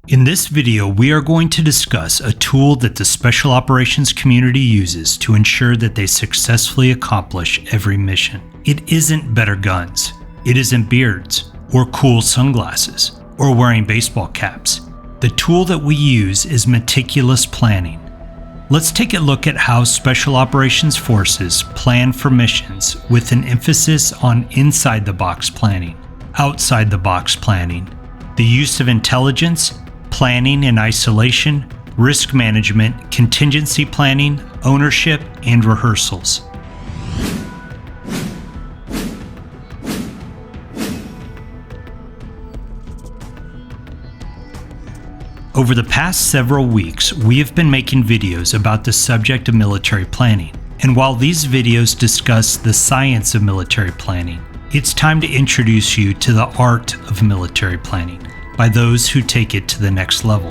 In this video, we are going to discuss a tool that the Special Operations community uses to ensure that they successfully accomplish every mission. It isn't better guns, it isn't beards, or cool sunglasses, or wearing baseball caps. The tool that we use is meticulous planning. Let's take a look at how Special Operations forces plan for missions with an emphasis on inside-the-box planning, outside-the-box planning, the use of intelligence, planning and isolation, risk management, contingency planning, ownership, and rehearsals. Over the past several weeks, we have been making videos about the subject of military planning. And while these videos discuss the science of military planning, it's time to introduce you to the art of military planning by those who take it to the next level.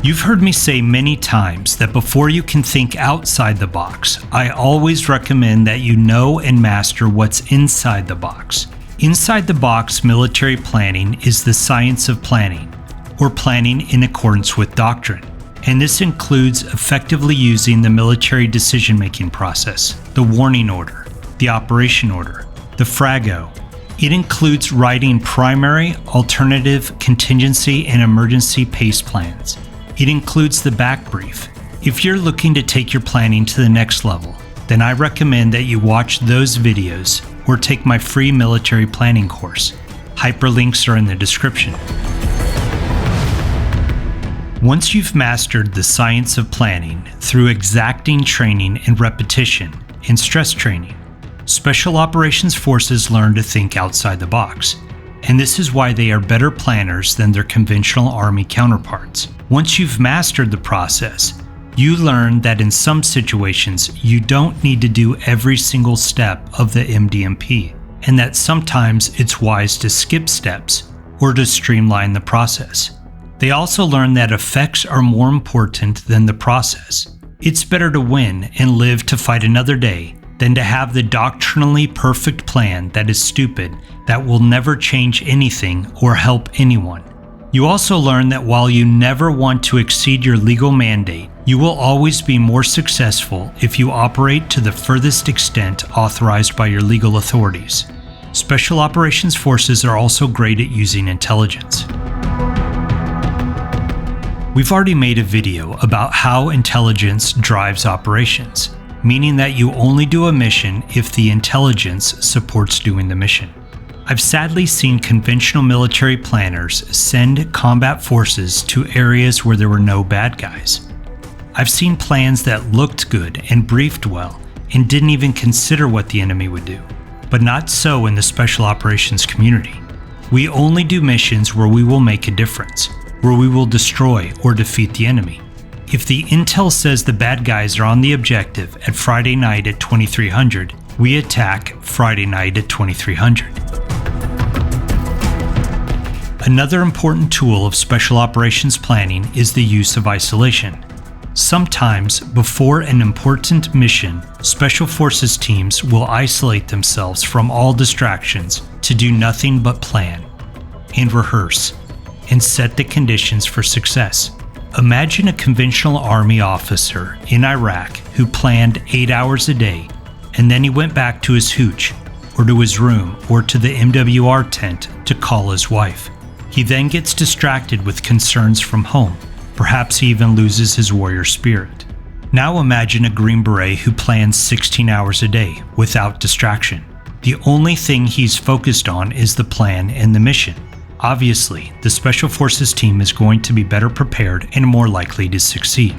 You've heard me say many times that before you can think outside the box, I always recommend that you know and master what's inside the box. Inside the box military planning is the science of planning, or planning in accordance with doctrine. And this includes effectively using the military decision-making process, the warning order, the operation order, the FRAGO. It includes writing primary, alternative, contingency, and emergency PACE plans. It includes the back brief. If you're looking to take your planning to the next level, then I recommend that you watch those videos or take my free military planning course. Hyperlinks are in the description. Once you've mastered the science of planning through exacting training and repetition and stress training, Special Operations forces learn to think outside the box, and this is why they are better planners than their conventional Army counterparts. Once you've mastered the process, you learn that in some situations you don't need to do every single step of the MDMP, and that sometimes it's wise to skip steps or to streamline the process. They also learn that effects are more important than the process. It's better to win and live to fight another day than to have the doctrinally perfect plan that is stupid, that will never change anything or help anyone. You also learn that while you never want to exceed your legal mandate, you will always be more successful if you operate to the furthest extent authorized by your legal authorities. Special Operations forces are also great at using intelligence. We've already made a video about how intelligence drives operations, meaning that you only do a mission if the intelligence supports doing the mission. I've sadly seen conventional military planners send combat forces to areas where there were no bad guys. I've seen plans that looked good and briefed well and didn't even consider what the enemy would do. But not so in the Special Operations community. We only do missions where we will make a difference, where we will destroy or defeat the enemy. If the intel says the bad guys are on the objective at Friday night at 2300, we attack Friday night at 2300. Another important tool of Special Operations planning is the use of isolation. Sometimes, before an important mission, Special Forces teams will isolate themselves from all distractions to do nothing but plan, and rehearse, and set the conditions for success. Imagine a conventional Army officer in Iraq who planned 8 hours a day, and then he went back to his hooch, or to his room, or to the MWR tent to call his wife. He then gets distracted with concerns from home. Perhaps he even loses his warrior spirit. Now imagine a Green Beret who plans 16 hours a day without distraction. The only thing he's focused on is the plan and the mission. Obviously, the Special Forces team is going to be better prepared and more likely to succeed.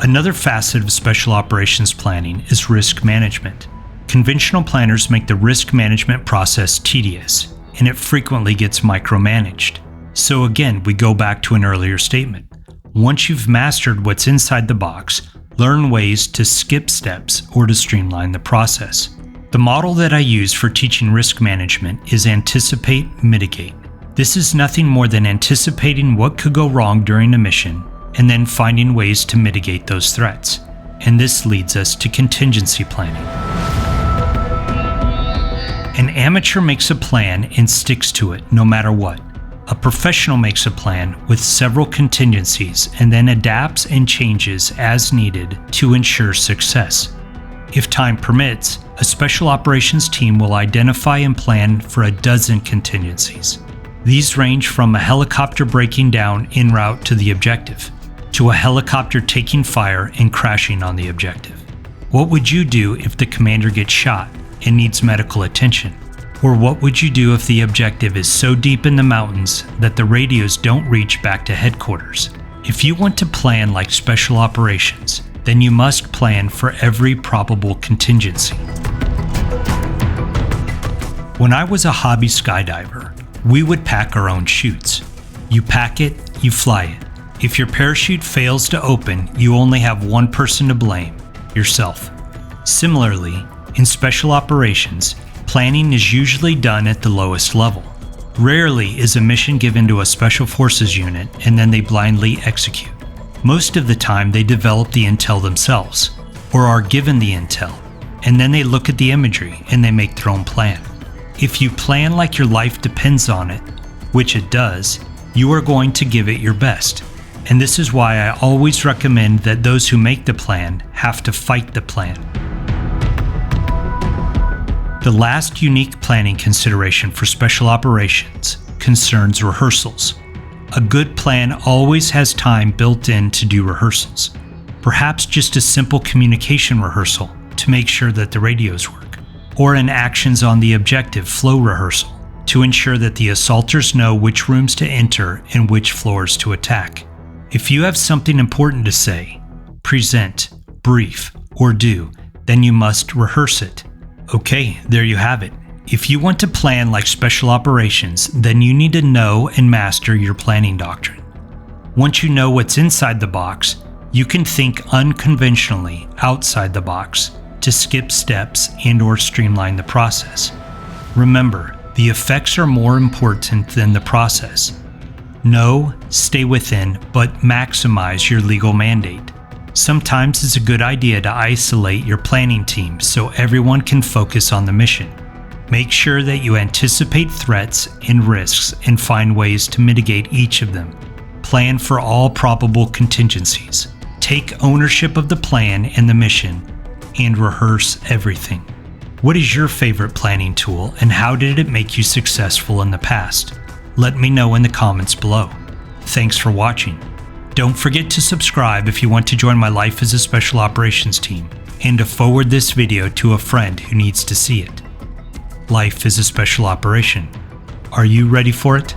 Another facet of Special Operations planning is risk management. Conventional planners make the risk management process tedious, and it frequently gets micromanaged. So again, we go back to an earlier statement. Once you've mastered what's inside the box, learn ways to skip steps or to streamline the process. The model that I use for teaching risk management is anticipate, mitigate. This is nothing more than anticipating what could go wrong during a mission and then finding ways to mitigate those threats. And this leads us to contingency planning. An amateur makes a plan and sticks to it no matter what. A professional makes a plan with several contingencies and then adapts and changes as needed to ensure success. If time permits, a special operations team will identify and plan for a dozen contingencies. These range from a helicopter breaking down en route to the objective, to a helicopter taking fire and crashing on the objective. What would you do if the commander gets shot and needs medical attention? Or what would you do if the objective is so deep in the mountains that the radios don't reach back to headquarters? If you want to plan like special operations, then you must plan for every probable contingency. When I was a hobby skydiver, we would pack our own chutes. You pack it, you fly it. If your parachute fails to open, you only have one person to blame, yourself. Similarly, in special operations, planning is usually done at the lowest level. Rarely is a mission given to a special forces unit and then they blindly execute. Most of the time they develop the intel themselves, or are given the intel, and then they look at the imagery and they make their own plan. If you plan like your life depends on it, which it does, you are going to give it your best. And this is why I always recommend that those who make the plan have to fight the plan. The last unique planning consideration for special operations concerns rehearsals. A good plan always has time built in to do rehearsals. Perhaps just a simple communication rehearsal to make sure that the radios work, or an actions on the objective flow rehearsal to ensure that the assaulters know which rooms to enter and which floors to attack. If you have something important to say, present, brief, or do, then you must rehearse it. Okay, there you have it. If you want to plan like special operations, then you need to know and master your planning doctrine. Once you know what's inside the box, you can think unconventionally outside the box to skip steps and/or streamline the process. Remember, the effects are more important than the process. Know, stay within, but maximize your legal mandate. Sometimes it's a good idea to isolate your planning team so everyone can focus on the mission. Make sure that you anticipate threats and risks and find ways to mitigate each of them. Plan for all probable contingencies. Take ownership of the plan and the mission, and rehearse everything. What is your favorite planning tool and how did it make you successful in the past? Let me know in the comments below. Thanks for watching. Don't forget to subscribe if you want to join my Life as a Special Operations team, and to forward this video to a friend who needs to see it. Life is a special operation. Are you ready for it?